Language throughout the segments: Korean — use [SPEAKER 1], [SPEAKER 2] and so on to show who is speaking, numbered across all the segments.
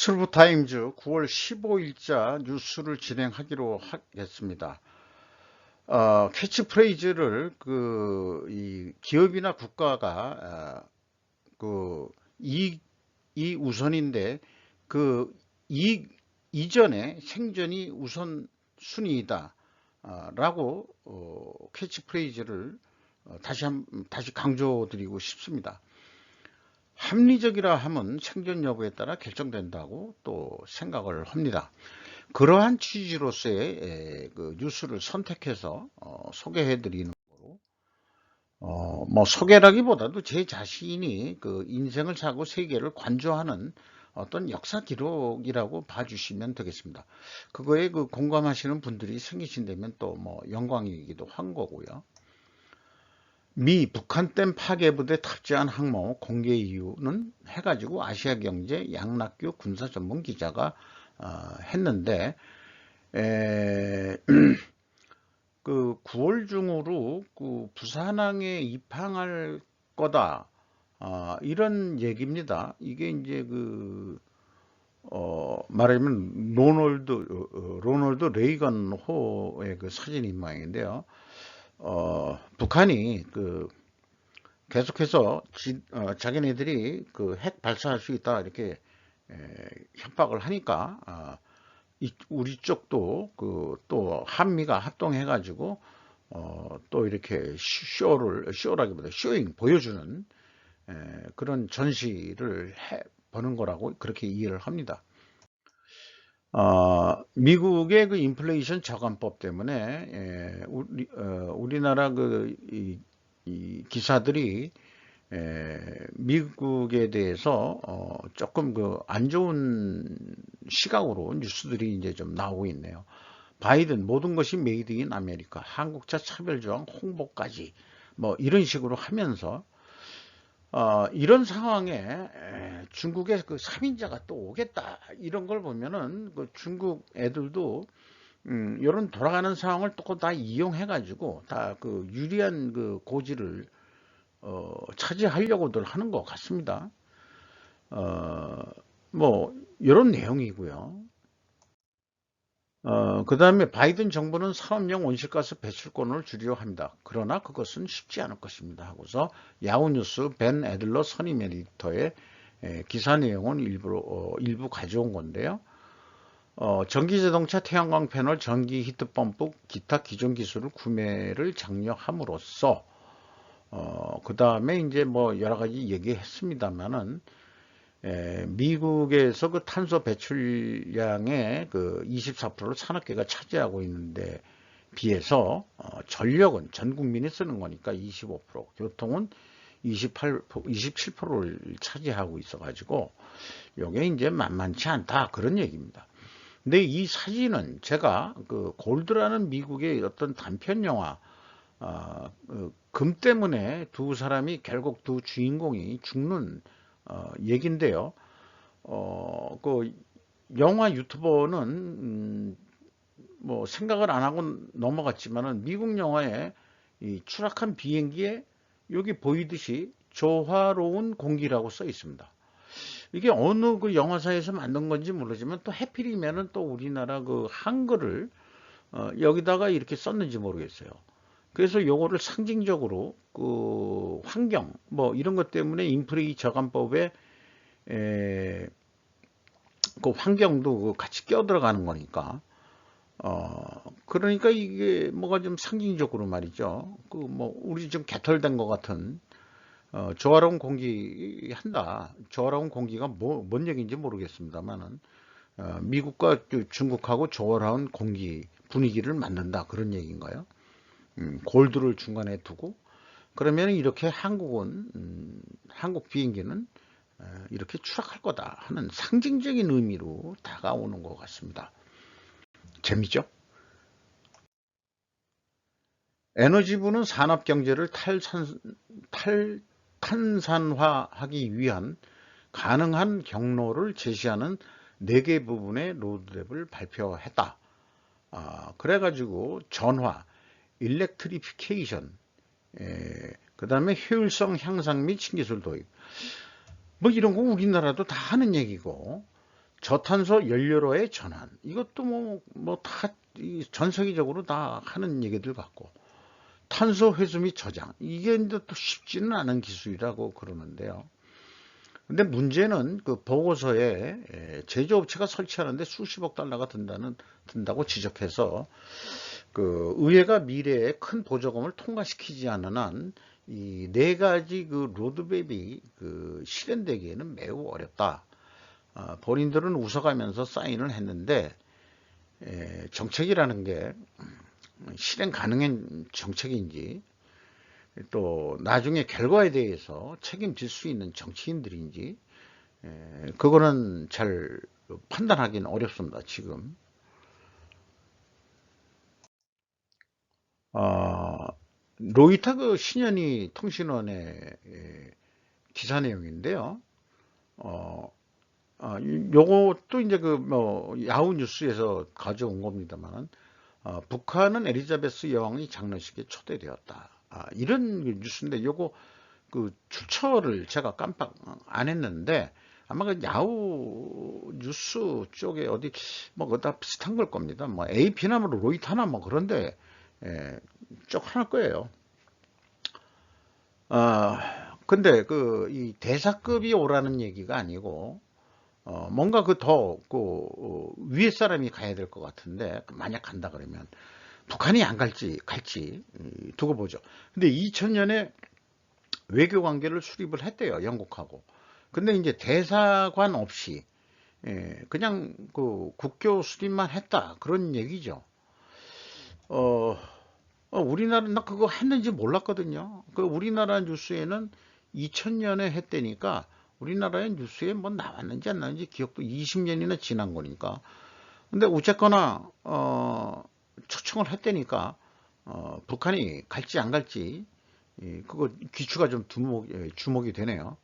[SPEAKER 1] 슬브타임즈 9월 15일자 뉴스를 진행하기로 하겠습니다. 캐치프레이즈를 이 기업이나 국가가 그 이익이 우선인데 그 이익 이전에 생존이 우선순위이다 라고 캐치프레이즈를 다시 강조드리고 싶습니다. 합리적이라 함은 생존 여부에 따라 결정된다고 또 생각을 합니다. 그러한 취지로서의 그 뉴스를 선택해서 소개해 드리는 거로, 뭐 소개라기보다도 제 자신이 그 인생을 사고 세계를 관조하는 어떤 역사 기록이라고 봐주시면 되겠습니다. 그거에 그 공감하시는 분들이 생기신다면 또 뭐 영광이기도 한 거고요. 미 북한댐 파괴 부대 탑재한 항모 공개 이유는 해가지고 아시아경제 양락규 군사전문기자가 했는데, 그 9월 중으로 그 부산항에 입항할 거다, 이런 얘기입니다. 이게 이제 말하자면 로널드 레이건호의 그 사진인 모양인데요. 북한이 계속해서 자기네들이 그 핵 발사할 수 있다 이렇게 협박을 하니까 우리 쪽도 또 한미가 합동해 가지고 또 이렇게 쇼라기보다 쇼잉 보여주는 그런 전시를 해 보는 거라고 그렇게 이해를 합니다. 미국의 그 인플레이션 저감법 때문에 우리나라 이 기사들이 미국에 대해서 조금 안 좋은 시각으로 뉴스들이 이제 좀 나오고 있네요. 바이든 모든 것이 메이드 인 아메리카, 한국차 차별조항 홍보까지 뭐 이런 식으로 하면서 이런 상황에 중국의 그 3인자가 또 오겠다 이런 걸 보면은 그 중국 애들도 이런 돌아가는 상황을 또 다 이용해 가지고 다 그 유리한 그 고지를 차지하려고들 하는 것 같습니다. 뭐 이런 내용이고요. 그 다음에 바이든 정부는 산업용 온실가스 배출권을 주려 합니다. 그러나 그것은 쉽지 않을 것입니다 하고서 야후뉴스 벤 애들러 선임 에디터의 기사 내용은 일부 가져온 건데요. 전기자동차 태양광 패널, 전기 히트펌프, 기타 기존 기술을 구매를 장려함으로써 그 다음에 이제 뭐 여러 가지 얘기했습니다만은 미국에서 그 탄소 배출량의 그 24%를 산업계가 차지하고 있는데 비해서 전력은 전 국민이 쓰는 거니까 25%, 교통은 27%를 차지하고 있어가지고 이게 이제 만만치 않다 그런 얘기입니다. 근데 이 사진은 제가 그 골드라는 미국의 어떤 단편 영화 금 때문에 두 사람이 결국 두 주인공이 죽는 얘긴데요. 그 영화 유튜버는 뭐 생각을 안 하고 넘어갔지만은 미국 영화에 이 추락한 비행기에 여기 보이듯이 조화로운 공기라고 써 있습니다. 이게 어느 그 영화사에서 만든 건지 모르지만 또 해필이면은 또 우리나라 그 한글을 여기다가 이렇게 썼는지 모르겠어요. 그래서 요거를 상징적으로 그 환경 뭐 이런 것 때문에 인플레이 저감법에 그 환경도 같이 껴 들어가는 거니까 그러니까 이게 뭐가 좀 상징적으로 말이죠. 그 뭐 우리 좀 개털된 것 같은 조화로운 공기 한다. 조화로운 공기가 뭔 얘기인지 모르겠습니다만은 미국과 중국하고 조화로운 공기 분위기를 만든다 그런 얘기인가요? 골드를 중간에 두고 그러면 이렇게 한국 비행기는 이렇게 추락할 거다 하는 상징적인 의미로 다가오는 것 같습니다. 재미죠? 에너지부는 산업경제를 탈탄산화하기 위한 가능한 경로를 제시하는 4개 부분의 로드맵을 발표했다. 그래가지고 전화, 일렉트리피케이션, 그 다음에 효율성 향상 및 신기술 도입, 뭐 이런 거 우리나라도 다 하는 얘기고, 저탄소 연료로의 전환. 이것도 다 전 세계적으로 다 하는 얘기들 같고, 탄소 회수 및 저장. 이게 이제 또 쉽지는 않은 기술이라고 그러는데요. 근데 문제는 그 보고서에 제조업체가 설치하는데 수십억 달러가 든다고 지적해서 그 의회가 미래에 큰 보조금을 통과시키지 않는 한 이 네 가지 그 로드맵이 그 실현되기에는 매우 어렵다. 본인들은 웃어가면서 사인을 했는데 정책이라는 게 실행 가능한 정책인지 또 나중에 결과에 대해서 책임질 수 있는 정치인들인지 그거는 잘 판단하기는 어렵습니다. 지금 로이터 그 신현희 통신원의 기사 내용인데요. 어, 요것도 이제 그 야후 뉴스에서 가져온 겁니다만, 북한은 에리자베스 여왕이 장례식에 초대되었다. 이런 뉴스인데 요거 그 출처를 제가 깜빡 안 했는데 아마 그 야후 뉴스 쪽에 어디 그다 비슷한 걸 겁니다. 뭐 AP나 뭐 로이터나 뭐 그런데 쪽 하나 거예요. 근데 그 이 대사급이 오라는 얘기가 아니고 뭔가 그 더 위에 사람이 가야 될 것 같은데 만약 간다 그러면 북한이 안 갈지 두고 보죠. 근데 2000년에 외교 관계를 수립을 했대요, 영국하고. 근데 이제 대사관 없이 그냥 그 국교 수립만 했다 그런 얘기죠. 우리나라 나 그거 했는지 몰랐거든요. 그 우리나라 뉴스에는 2000년에 했다니까 우리나라의 뉴스에 뭐 나왔는지 안 나왔는지 기억도 20년이나 지난 거니까. 근데 어쨌거나 초청을 했다니까 북한이 갈지 안 갈지 그거 귀추가 좀 주목이 되네요.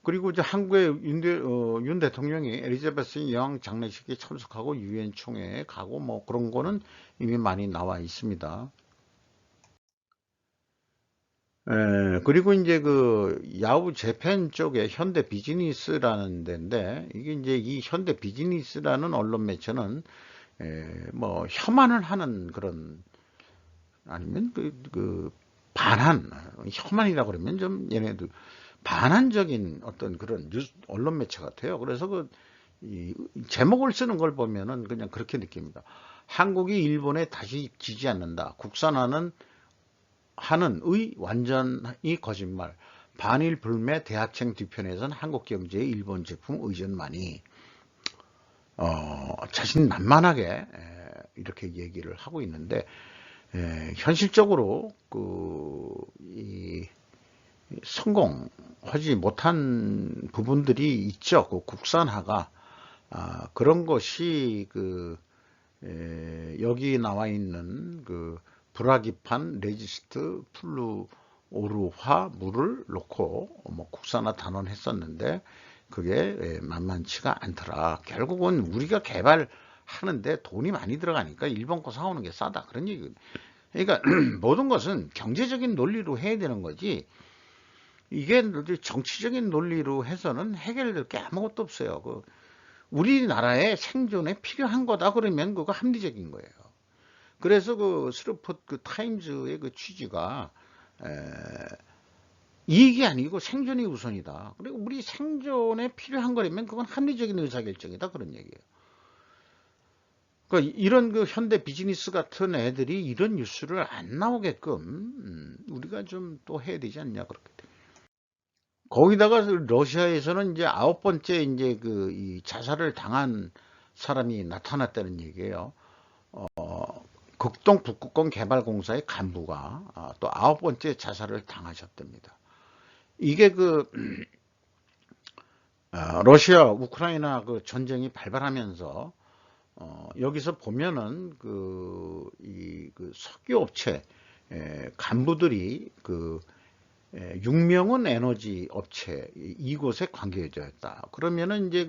[SPEAKER 1] 그리고 이제 한국의 윤 대통령이 엘리자베스 여왕 장례식에 참석하고 유엔 총회에 가고 뭐 그런 거는 이미 많이 나와 있습니다. 그리고 이제 그 야후 재팬 쪽에 현대 비즈니스라는 데인데 이게 이제 이 현대 비즈니스라는 언론 매체는 뭐 혐한을 하는 그런 아니면 그 반한 혐한이라고 그러면 좀 얘네들 반한적인 어떤 그런 언론 매체 같아요. 그래서 이 제목을 쓰는 걸 보면은 그냥 그렇게 느낍니다. 한국이 일본에 다시 지지 않는다. 국산화는 하는의 완전히 거짓말. 반일 불매 대학생 뒤편에선 한국 경제의 일본 제품 의존만이 자신만만하게 이렇게 얘기를 하고 있는데 현실적으로 성공하지 못한 부분들이 있죠. 그 국산화가 그런 것이 여기 나와 있는 그 브라기판 레지스트 플루오르화 물을 넣고 뭐 국산화 단언했었는데 그게 만만치가 않더라. 결국은 우리가 개발하는데 돈이 많이 들어가니까 일본 거 사오는 게 싸다 그런 얘기. 그러니까 모든 것은 경제적인 논리로 해야 되는 거지. 이게 정치적인 논리로 해서는 해결될 게 아무것도 없어요. 우리나라의 생존에 필요한 거다 그러면 그거 합리적인 거예요. 그래서 그 스루폿 그 타임즈의 그 취지가 이익이 아니고 생존이 우선이다. 그리고 우리 생존에 필요한 거라면 그건 합리적인 의사결정이다 그런 얘기예요. 그러니까 이런 그 현대 비즈니스 같은 애들이 이런 뉴스를 안 나오게끔 우리가 좀 또 해야 되지 않냐 그렇게. 거기다가 러시아에서는 이제 9번째 이제 이 자살을 당한 사람이 나타났다는 얘기예요. 극동 북극권 개발공사의 간부가 또 9번째 자살을 당하셨답니다. 이게 러시아 우크라이나 그 전쟁이 발발하면서 여기서 보면은 이 석유업체 간부들이 6명은 에너지 업체 이곳에 관계자였다. 그러면은 이제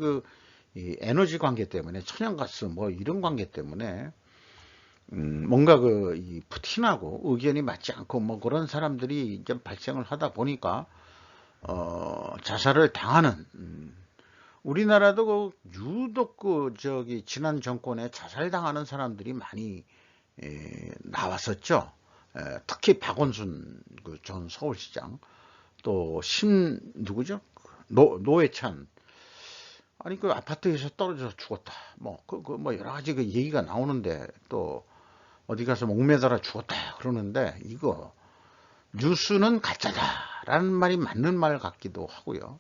[SPEAKER 1] 이 에너지 관계 때문에 천연가스 뭐 이런 관계 때문에 뭔가 이 푸틴하고 의견이 맞지 않고 뭐 그런 사람들이 좀 발생을 하다 보니까 자살을 당하는 우리나라도 유독 지난 정권에 자살당하는 사람들이 많이 나왔었죠. 특히 박원순 전 서울시장, 또 누구죠? 노회찬. 아니 그 아파트에서 떨어져서 죽었다. 뭐 여러 가지 그 얘기가 나오는데, 또 어디 가서 목매달아 죽었다 그러는데, 이거 뉴스는 가짜다라는 말이 맞는 말 같기도 하고요.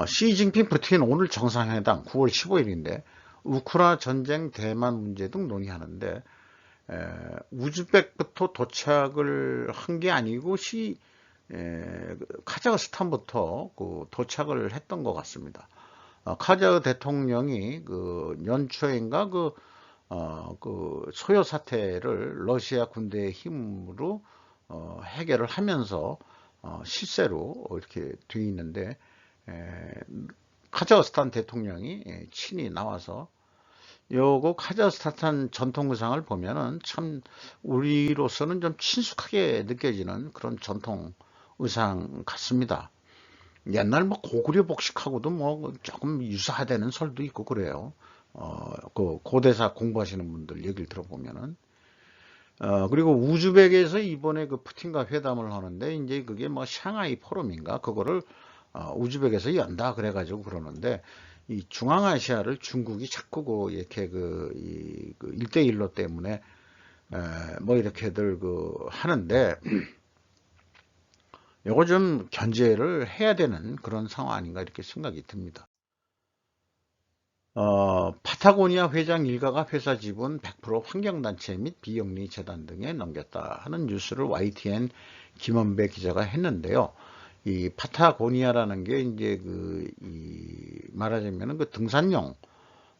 [SPEAKER 1] 시진핑 푸틴 오늘 정상회담 9월 15일인데 우크라이나 전쟁, 대만 문제 등 논의하는데, 우즈벡부터 도착을 한 게 아니고 카자흐스탄부터 도착을 했던 것 같습니다. 카자흐 대통령이 연초인가 소요 사태를 러시아 군대의 힘으로 해결을 하면서 실세로 이렇게 돼 있는데, 카자흐스탄 대통령이 친히 나와서 요거 카자흐스탄 전통 의상을 보면은 참 우리로서는 좀 친숙하게 느껴지는 그런 전통 의상 같습니다. 옛날 고구려 복식하고도 조금 유사하다는 설도 있고 그래요. 그 고대사 공부하시는 분들 얘기를 들어보면은. 그리고 우즈벡에서 이번에 그 푸틴과 회담을 하는데, 이제 그게 샹하이 포럼인가 그거를 우즈벡에서 연다 그래가지고 그러는데, 이 중앙아시아를 중국이 자꾸 이렇게 이 1대1로 때문에 이렇게들 하는데, 요거 좀 견제를 해야 되는 그런 상황 아닌가 이렇게 생각이 듭니다. 파타고니아 회장 일가가 회사 지분 100% 환경단체 및 비영리 재단 등에 넘겼다 하는 뉴스를 YTN 김원배 기자가 했는데요. 이 파타고니아라는 게 이제 말하자면은 등산용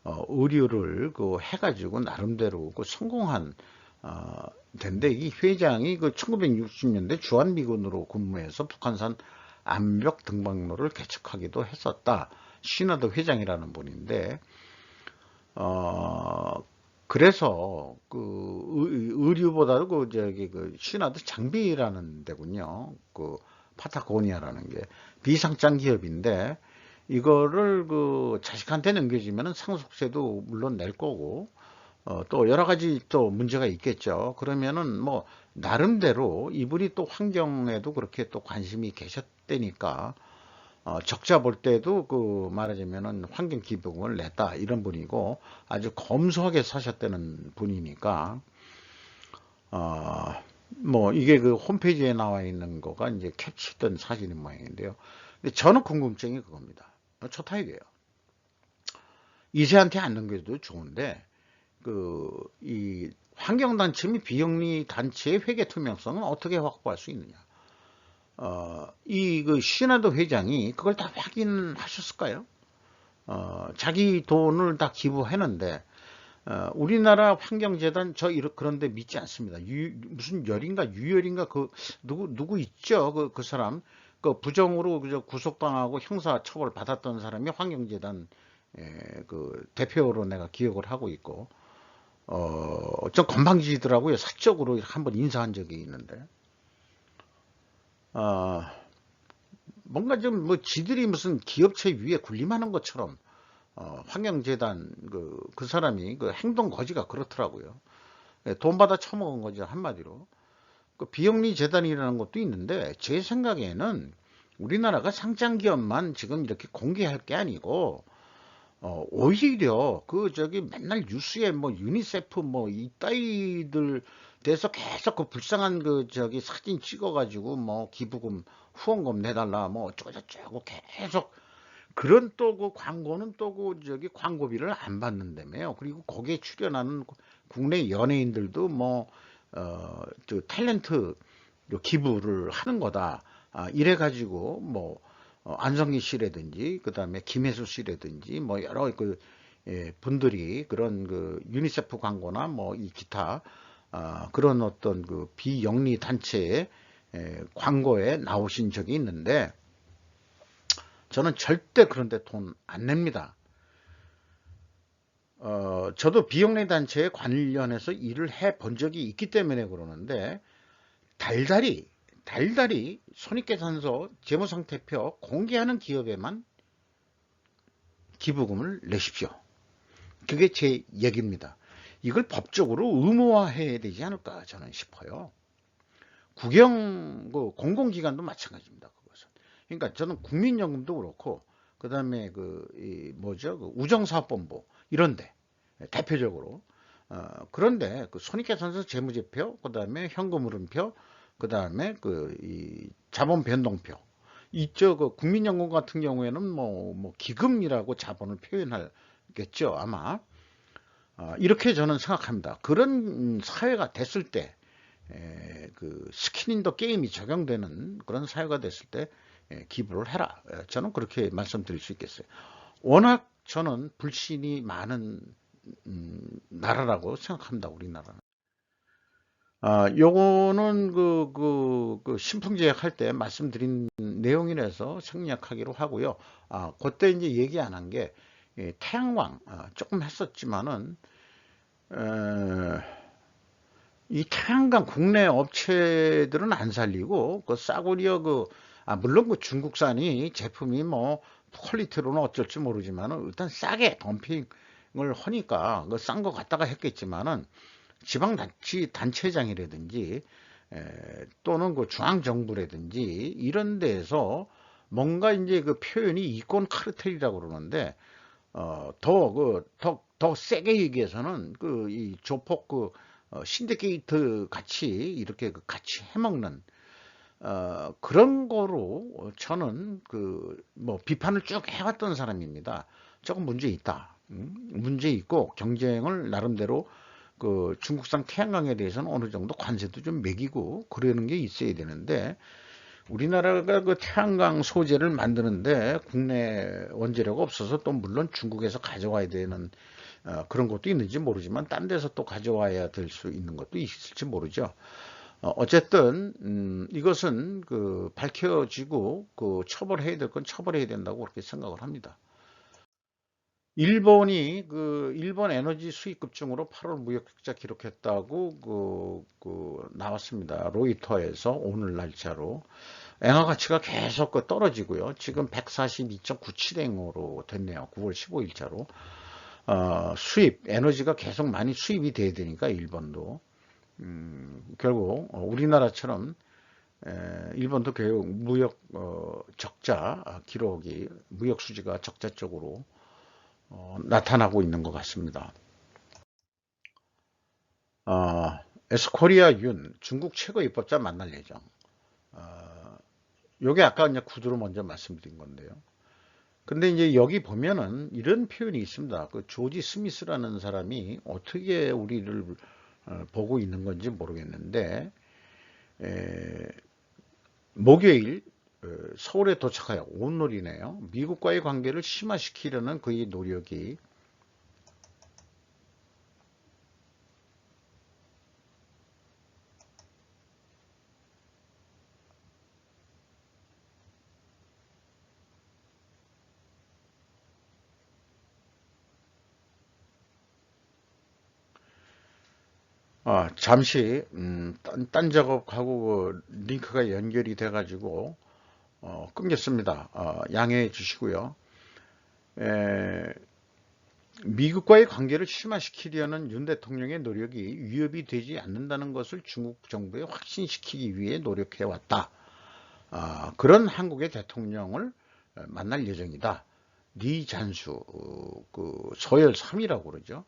[SPEAKER 1] 의류를 해가지고 나름대로 성공한 데인데, 이 회장이 1960년대 주한미군으로 근무해서 북한산 암벽 등반로를 개척하기도 했었다. 시나드 회장이라는 분인데, 그래서 의류보다도 시나드 장비라는 데군요. 파타고니아라는 게 비상장 기업인데, 이거를 자식한테 넘겨주면은 상속세도 물론 낼 거고, 또 여러 가지 또 문제가 있겠죠. 그러면은 나름대로 이분이 또 환경에도 그렇게 또 관심이 계셨다니까, 적자 볼 때도 말하자면은 환경 기부금을 냈다 이런 분이고, 아주 검소하게 사셨다는 분이니까, 이게 홈페이지에 나와 있는 거가 이제 캡처된 사진인 모양인데요. 근데 저는 궁금증이 그겁니다. 초타입이에요. 이세한테 안 넘겨도 좋은데, 이 환경단체 및 비영리 단체의 회계 투명성은 어떻게 확보할 수 있느냐? 시나드 회장이 그걸 다 확인하셨을까요? 자기 돈을 다 기부했는데, 우리나라 환경재단 그런데 믿지 않습니다. 무슨 열인가 유열인가 누구 있죠? 그 사람 부정으로 구속당하고 형사 처벌 받았던 사람이 환경재단 대표로 내가 기억을 하고 있고, 좀 건방지더라고요. 사적으로 한번 인사한 적이 있는데, 뭔가 좀 지들이 무슨 기업체 위에 군림하는 것처럼, 환경재단 그 사람이 행동 거지가 그렇더라고요. 돈 받아 처먹은 거죠, 한마디로. 비영리 재단이라는 것도 있는데, 제 생각에는 우리나라가 상장 기업만 지금 이렇게 공개할 게 아니고, 오히려 맨날 뉴스에 유니세프 이따위들 돼서 계속 불쌍한 사진 찍어가지고 기부금 후원금 내달라 어쩌고저쩌고 계속, 그런 또 광고는 또 광고비를 안 받는다며요. 그리고 거기에 출연하는 국내 연예인들도 탤런트 기부를 하는 거다. 이래가지고 안성기 씨라든지 그 다음에 김혜수 씨라든지 여러 분들이 그런 유니세프 광고나 이 기타 그런 어떤 비영리 단체의 광고에 나오신 적이 있는데, 저는 절대 그런데 돈 안 냅니다. 저도 비영리 단체에 관련해서 일을 해 본 적이 있기 때문에 그러는데, 달달이 달달이 손익계산서 재무상태표 공개하는 기업에만 기부금을 내십시오. 그게 제 얘기입니다. 이걸 법적으로 의무화해야 되지 않을까 저는 싶어요. 공공기관도 마찬가지입니다. 그것은. 그러니까 저는 국민연금도 그렇고, 그 다음에 우정사업본부 이런데 대표적으로 그런데 그 손익계산서 재무제표, 그 다음에 현금흐름표, 그 다음에 이 자본변동표. 이쪽 국민연금 같은 경우에는 기금이라고 자본을 표현하겠죠 아마. 이렇게 저는 생각합니다. 그런 사회가 됐을 때, 그 스킨 인 더 게임이 적용되는 그런 사회가 됐을 때 기부를 해라. 저는 그렇게 말씀드릴 수 있겠어요. 워낙 저는 불신이 많은 나라라고 생각합니다. 우리나라는. 요거는 신풍제약 할 때 말씀드린 내용이라서 생략하기로 하고요. 그때 이제 얘기 안 한 게 태양광 조금 했었지만은 이 태양광 국내 업체들은 안 살리고 싸구려 물론 중국산이 제품이 퀄리티로는 어쩔지 모르지만은 일단 싸게 덤핑을 하니까 싼 거 갖다가 했겠지만은 지방자치단체장이라든지 또는 중앙정부라든지 이런 데에서 뭔가 이제 그 표현이 이권 카르텔이라고 그러는데 더 세게 얘기해서는 이 조폭 신디케이트 같이 이렇게 같이 해먹는 그런 거로 저는 비판을 쭉 해왔던 사람입니다. 조금 문제 있다. 문제 있고 경쟁을 나름대로 중국산 태양광에 대해서는 어느 정도 관세도 좀 매기고 그러는 게 있어야 되는데 우리나라가 태양광 소재를 만드는데 국내 원재료가 없어서 또 물론 중국에서 가져와야 되는 그런 것도 있는지 모르지만 딴 데서 또 가져와야 될 수 있는 것도 있을지 모르죠. 어쨌든 이것은 밝혀지고 처벌해야 될 건 처벌해야 된다고 그렇게 생각을 합니다. 일본이 일본 에너지 수입 급증으로 8월 무역 흑자 기록했다고 나왔습니다. 로이터에서 오늘 날짜로 엔화 가치가 계속 떨어지고요. 지금 142.97엔으로 됐네요. 9월 15일자로. 에너지가 계속 많이 수입이 돼야 되니까 일본도 결국 우리나라처럼 일본도 결국 무역 적자 기록이 무역 수지가 적자 쪽으로 나타나고 있는 것 같습니다. 에스코리아 윤 중국 최고 입법자 만날 예정. 요게 아까 이제 구두로 먼저 말씀드린 건데요. 근데 이제 여기 보면은 이런 표현이 있습니다. 조지 스미스라는 사람이 어떻게 우리를 보고 있는 건지 모르겠는데 목요일 서울에 도착하여 오늘이네요. 미국과의 관계를 심화시키려는 그의 노력이 잠시 딴 작업하고 링크가 연결이 돼 가지고 끊겼습니다. 양해해 주시고요. 미국과의 관계를 심화시키려는 윤 대통령의 노력이 위협이 되지 않는다는 것을 중국 정부에 확신시키기 위해 노력해 왔다. 그런 한국의 대통령을 만날 예정이다. 리 잔수 서열 3이라고 그러죠.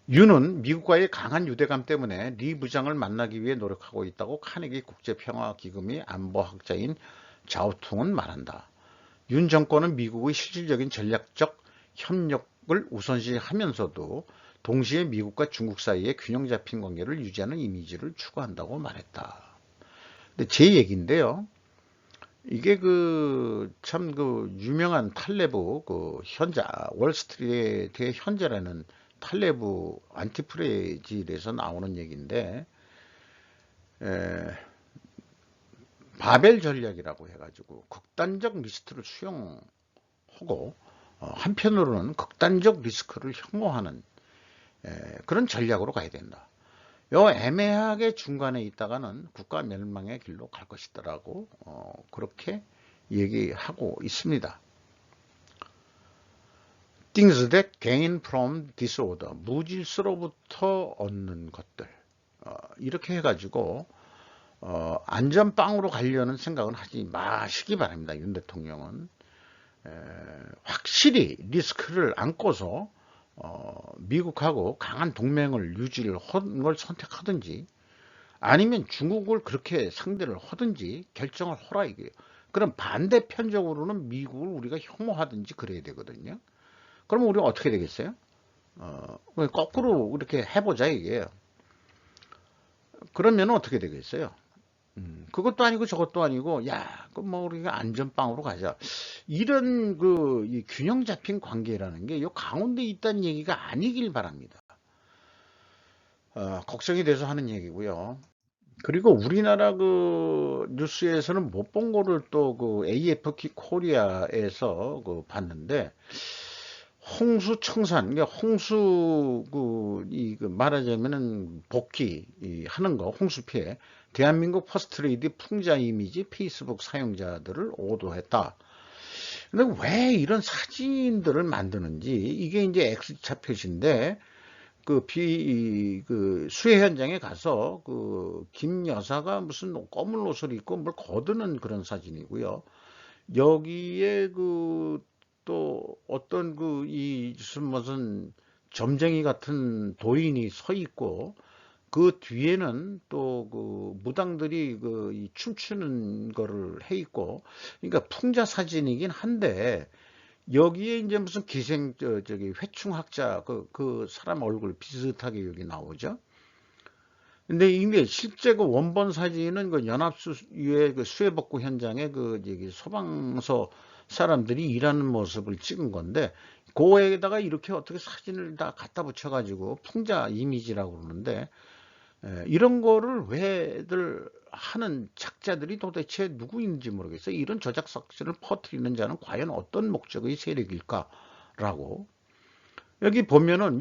[SPEAKER 1] 윤은 미국과의 강한 유대감 때문에 리 부장을 만나기 위해 노력하고 있다고 카네기 국제평화기금의 안보학자인 자오퉁은 말한다. 윤 정권은 미국의 실질적인 전략적 협력을 우선시하면서도 동시에 미국과 중국 사이에 균형 잡힌 관계를 유지하는 이미지를 추구한다고 말했다. 근데 제 얘기인데요. 이게 참 유명한 탈레브 현자 월스트리트의 현자라는 탈레브 안티프레질에서 나오는 얘기인데 바벨 전략이라고 해가지고 극단적 리스트를 수용하고 한편으로는 극단적 리스크를 혐오하는 그런 전략으로 가야 된다. 요 애매하게 중간에 있다가는 국가 멸망의 길로 갈 것이더라고 그렇게 얘기하고 있습니다. Things that gain from disorder, 무질서로부터 얻는 것들, 이렇게 해가지고 안전빵으로 가려는 생각은 하지 마시기 바랍니다. 윤 대통령은 확실히 리스크를 안고서 미국하고 강한 동맹을 유지를 하는 걸 선택하든지 아니면 중국을 그렇게 상대를 하든지 결정을 하라 이게요. 그럼 반대편적으로는 미국을 우리가 혐오하든지 그래야 되거든요. 그러면 우리가 어떻게 되겠어요? 거꾸로 이렇게 해보자 이게요. 그러면 어떻게 되겠어요? 그것도 아니고 저것도 아니고, 야, 그 뭐 우리가 안전빵으로 가자. 이런 이 균형 잡힌 관계라는 게 요 가운데 있다는 얘기가 아니길 바랍니다. 걱정이 돼서 하는 얘기고요. 그리고 우리나라 뉴스에서는 못 본 거를 또 AFP 코리아에서 봤는데, 홍수 청산, 그러니까 홍수 말하자면은 복귀 하는 거, 홍수 피해. 대한민국 퍼스트레이디 풍자 이미지 페이스북 사용자들을 오도했다. 근데 왜 이런 사진들을 만드는지, 이게 이제 X차 표시인데, 수해 현장에 가서 김 여사가 무슨 검은 옷을 입고 뭘 거드는 그런 사진이고요. 여기에 또 어떤 무슨 점쟁이 같은 도인이 서 있고 그 뒤에는 또 무당들이 이 춤추는 거를 해 있고, 그러니까 풍자 사진이긴 한데 여기에 이제 무슨 저기 회충학자 그 사람 얼굴 비슷하게 여기 나오죠. 근데 이게 실제 원본 사진은 연합수의 수해복구 현장에 여기 소방서 사람들이 일하는 모습을 찍은 건데, 그에다가 이렇게 어떻게 사진을 다 갖다 붙여가지고 풍자 이미지라고 그러는데, 이런 거를 왜들 하는 작자들이 도대체 누구인지 모르겠어요. 이런 저작 사실을 퍼뜨리는 자는 과연 어떤 목적의 세력일까라고. 여기 보면은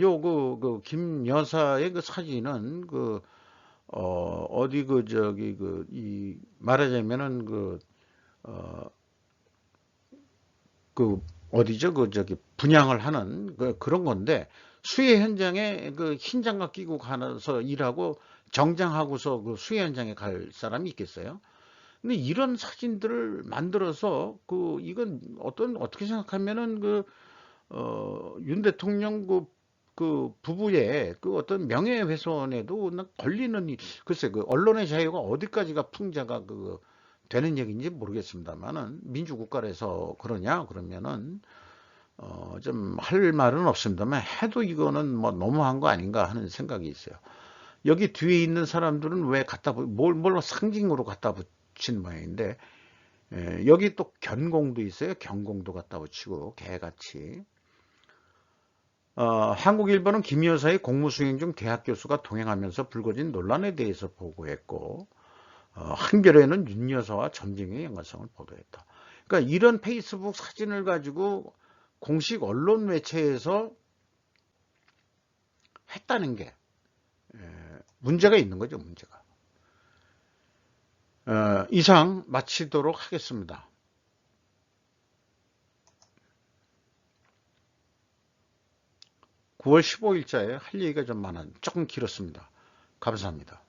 [SPEAKER 1] 김 여사의 사진은 어디 저기 말하자면은 어디죠? 저기 분양을 하는 그런 건데, 수해 현장에 흰 장갑 끼고 가서 일하고 정장하고서 수해 현장에 갈 사람이 있겠어요? 근데 이런 사진들을 만들어서 이건 어떻게 생각하면은 윤 대통령 부부의 어떤 명예훼손에도 걸리는, 글쎄 언론의 자유가 어디까지가 풍자가 되는 얘기인지 모르겠습니다만은, 민주국가라서 그러냐 그러면은 좀 할 말은 없습니다만, 해도 이거는 뭐 너무한 거 아닌가 하는 생각이 있어요. 여기 뒤에 있는 사람들은 왜 뭘 상징으로 갖다 붙인 모양인데, 여기 또 견공도 있어요. 견공도 갖다 붙이고 개같이. 한국일보는 김 여사의 공무수행 중 대학 교수가 동행하면서 불거진 논란에 대해서 보고했고, 한겨레는 윤 여사와 점쟁이의 연관성을 보도했다. 그러니까 이런 페이스북 사진을 가지고 공식 언론 매체에서 했다는 게 문제가 있는 거죠, 문제가. 이상 마치도록 하겠습니다. 9월 15일자에 할 얘기가 좀 조금 길었습니다. 감사합니다.